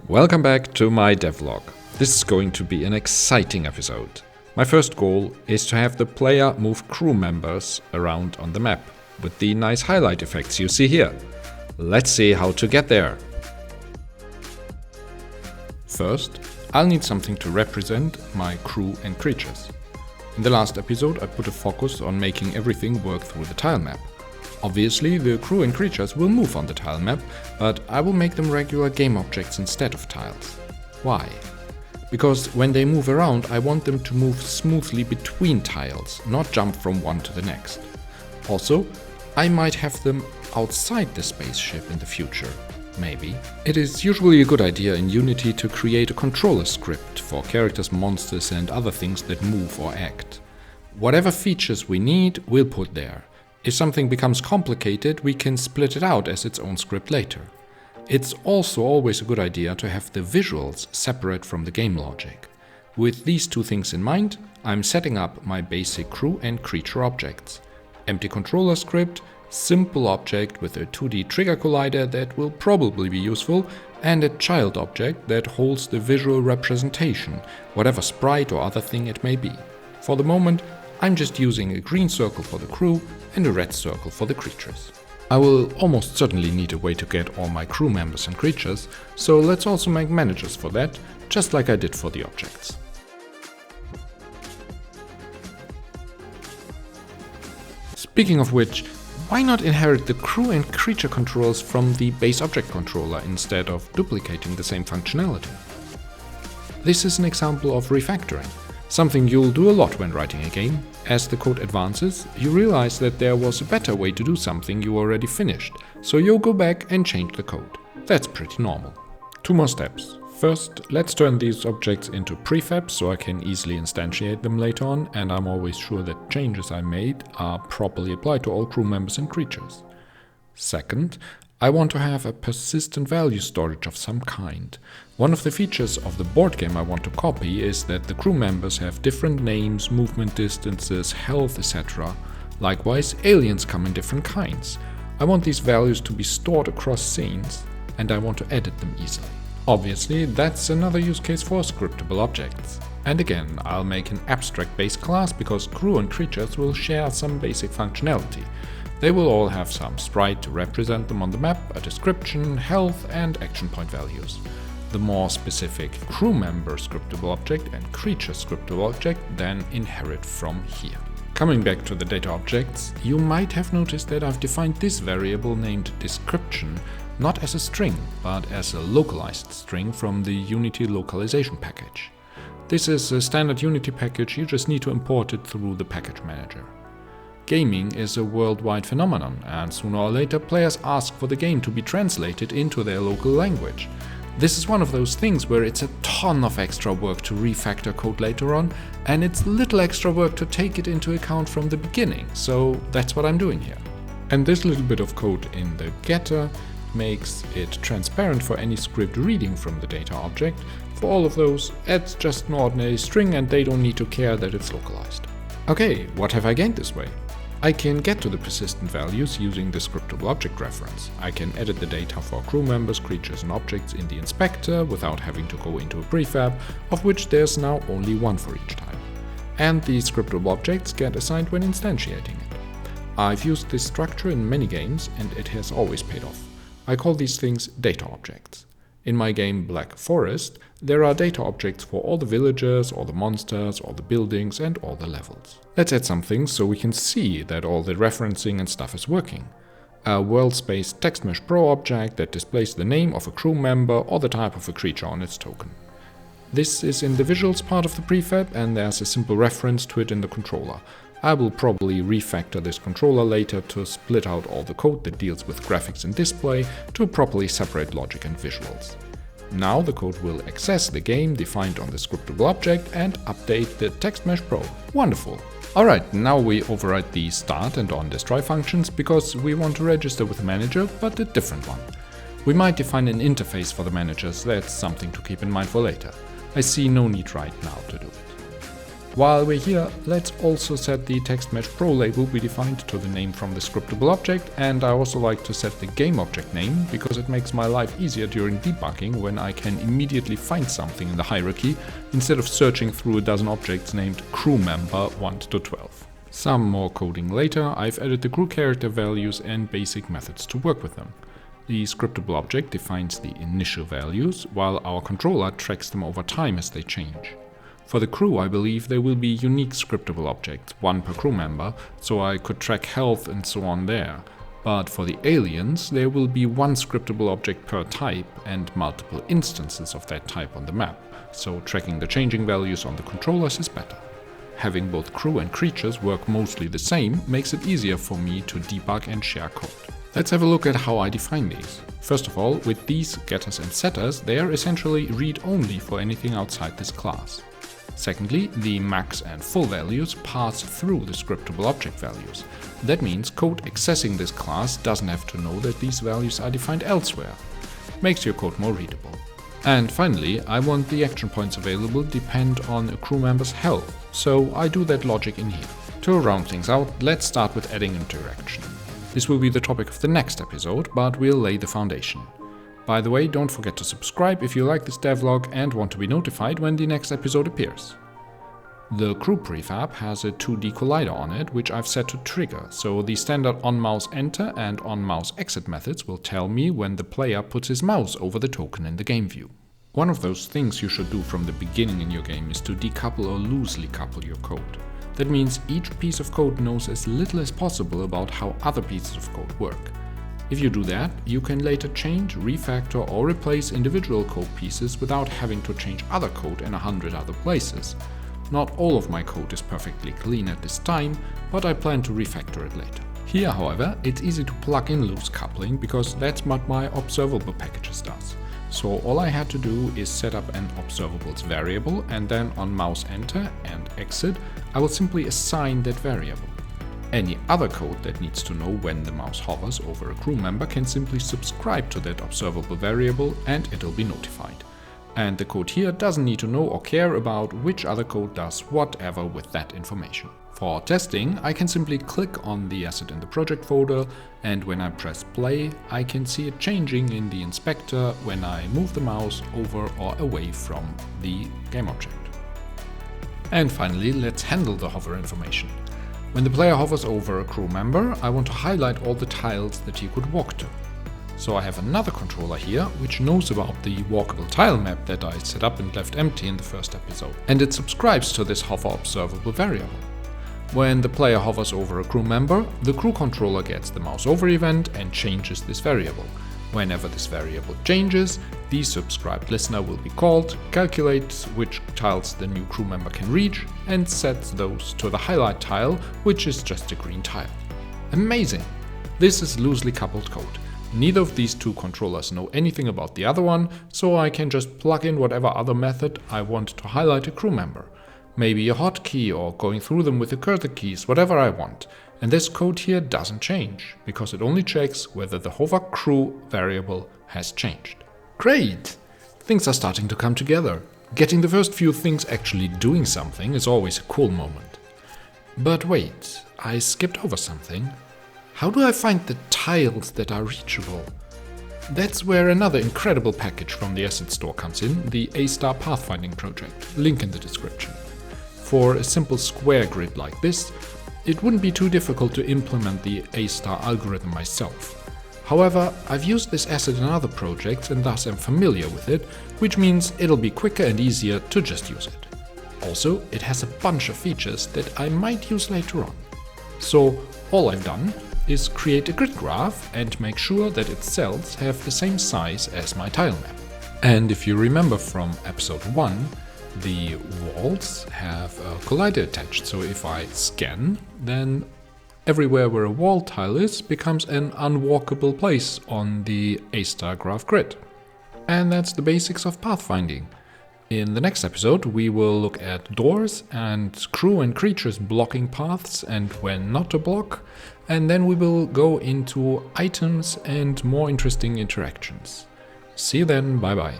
Welcome back to my devlog. This is going to be an exciting episode. My first goal is to have the player move crew members around on the map, with the nice highlight effects you see here. Let's see how to get there. First, I'll need something to represent my crew and creatures. In the last episode I put a focus on making everything work through the tilemap. Obviously, the crew and creatures will move on the tilemap, but I will make them regular game objects instead of tiles. Why? Because when they move around, I want them to move smoothly between tiles, not jump from one to the next. Also, I might have them outside the spaceship in the future. Maybe. It is usually a good idea in Unity to create a controller script for characters, monsters and other things that move or act. Whatever features we need, we'll put there. If something becomes complicated, we can split it out as its own script later. It's also always a good idea to have the visuals separate from the game logic. With these two things in mind, I'm setting up my basic crew and creature objects. Empty controller script, simple object with a 2D trigger collider that will probably be useful, and a child object that holds the visual representation, whatever sprite or other thing it may be. For the moment, I'm just using a green circle for the crew and a red circle for the creatures. I will almost certainly need a way to get all my crew members and creatures, so let's also make managers for that, just like I did for the objects. Speaking of which, why not inherit the crew and creature controls from the base object controller instead of duplicating the same functionality? This is an example of refactoring. Something you'll do a lot when writing a game. As the code advances, you realize that there was a better way to do something you already finished, so you'll go back and change the code. That's pretty normal. 2 more steps. First, let's turn these objects into prefabs so I can easily instantiate them later on, and I'm always sure that changes I made are properly applied to all crew members and creatures. Second, I want to have a persistent value storage of some kind. One of the features of the board game I want to copy is that the crew members have different names, movement distances, health, etc. Likewise, aliens come in different kinds. I want these values to be stored across scenes, and I want to edit them easily. Obviously, that's another use case for scriptable objects. And again, I'll make an abstract base class because crew and creatures will share some basic functionality. They will all have some sprite to represent them on the map, a description, health and action point values. The more specific crew member scriptable object and creature scriptable object then inherit from here. Coming back to the data objects, you might have noticed that I've defined this variable named description not as a string, but as a localized string from the Unity localization package. This is a standard Unity package, you just need to import it through the package manager. Gaming is a worldwide phenomenon, and sooner or later players ask for the game to be translated into their local language. This is one of those things where it's a ton of extra work to refactor code later on, and it's little extra work to take it into account from the beginning, so that's what I'm doing here. And this little bit of code in the getter makes it transparent for any script reading from the data object. For all of those, it's just an ordinary string and they don't need to care that it's localized. Okay, what have I gained this way? I can get to the persistent values using the scriptable object reference. I can edit the data for crew members, creatures and objects in the inspector without having to go into a prefab, of which there's now only one for each type. And the scriptable objects get assigned when instantiating it. I've used this structure in many games and it has always paid off. I call these things data objects. In my game Black Forest, there are data objects for all the villagers, all the monsters, all the buildings and all the levels. Let's add some things so we can see that all the referencing and stuff is working. A world space text mesh pro object that displays the name of a crew member or the type of a creature on its token. This is in the visuals part of the prefab and there's a simple reference to it in the controller. I will probably refactor this controller later to split out all the code that deals with graphics and display to properly separate logic and visuals. Now the code will access the game defined on the scriptable object and update the text mesh pro. Wonderful! Alright, now we override the start and on destroy functions because we want to register with the manager, but a different one. We might define an interface for the managers, that's something to keep in mind for later. I see no need right now to do it. While we're here, let's also set the text mesh pro label we defined to the name from the scriptable object, and I also like to set the game object name because it makes my life easier during debugging when I can immediately find something in the hierarchy instead of searching through a dozen objects named crew member 1 to 12. Some more coding later, I've added the crew character values and basic methods to work with them. The scriptable object defines the initial values, while our controller tracks them over time as they change. For the crew, I believe there will be unique scriptable objects, one per crew member, so I could track health and so on there. But for the aliens, there will be one scriptable object per type and multiple instances of that type on the map, so tracking the changing values on the controllers is better. Having both crew and creatures work mostly the same makes it easier for me to debug and share code. Let's have a look at how I define these. First of all, with these getters and setters, they are essentially read-only for anything outside this class. Secondly, the max and full values pass through the scriptable object values. That means code accessing this class doesn't have to know that these values are defined elsewhere. Makes your code more readable. And finally, I want the action points available depend on a crew member's health, so I do that logic in here. To round things out, let's start with adding interaction. This will be the topic of the next episode, but we'll lay the foundation. By the way, don't forget to subscribe if you like this devlog and want to be notified when the next episode appears. The crew prefab has a 2D collider on it, which I've set to trigger, so the standard on-mouse enter and on-mouse exit methods will tell me when the player puts his mouse over the token in the game view. One of those things you should do from the beginning in your game is to decouple or loosely couple your code. That means each piece of code knows as little as possible about how other pieces of code work. If you do that, you can later change, refactor or replace individual code pieces without having to change other code in 100 other places. Not all of my code is perfectly clean at this time, but I plan to refactor it later. Here, however, it's easy to plug in loose coupling because that's what my observable packages does. So all I had to do is set up an observables variable, and then on mouse enter and exit, I will simply assign that variable. Any other code that needs to know when the mouse hovers over a crew member can simply subscribe to that observable variable and it'll be notified. And the code here doesn't need to know or care about which other code does whatever with that information. For testing, I can simply click on the asset in the project folder, and when I press play, I can see it changing in the inspector when I move the mouse over or away from the game object. And finally, let's handle the hover information. When the player hovers over a crew member, I want to highlight all the tiles that he could walk to. So I have another controller here, which knows about the walkable tilemap that I set up and left empty in the first episode, and it subscribes to this hover observable variable. When the player hovers over a crew member, the crew controller gets the mouse over event and changes this variable. Whenever this variable changes, the subscribed listener will be called, calculates which tiles the new crew member can reach, and sets those to the highlight tile, which is just a green tile. Amazing! This is loosely coupled code. Neither of these two controllers know anything about the other one, so I can just plug in whatever other method I want to highlight a crew member. Maybe a hotkey or going through them with the cursor keys, whatever I want. And this code here doesn't change, because it only checks whether the hover crew variable has changed. Great! Things are starting to come together. Getting the first few things actually doing something is always a cool moment. But wait, I skipped over something. How do I find the tiles that are reachable? That's where another incredible package from the asset store comes in, the A-star pathfinding project, link in the description. For a simple square grid like this, it wouldn't be too difficult to implement the A-star algorithm myself. However, I've used this asset in other projects and thus am familiar with it, which means it'll be quicker and easier to just use it. Also, it has a bunch of features that I might use later on. So all I've done is create a grid graph and make sure that its cells have the same size as my tilemap. And if you remember from episode 1, the walls have a collider attached, so if I scan, then everywhere where a wall tile is becomes an unwalkable place on the A-star graph grid. And that's the basics of pathfinding. In the next episode, we will look at doors and crew and creatures blocking paths and when not to block, and then we will go into items and more interesting interactions. See you then, bye bye.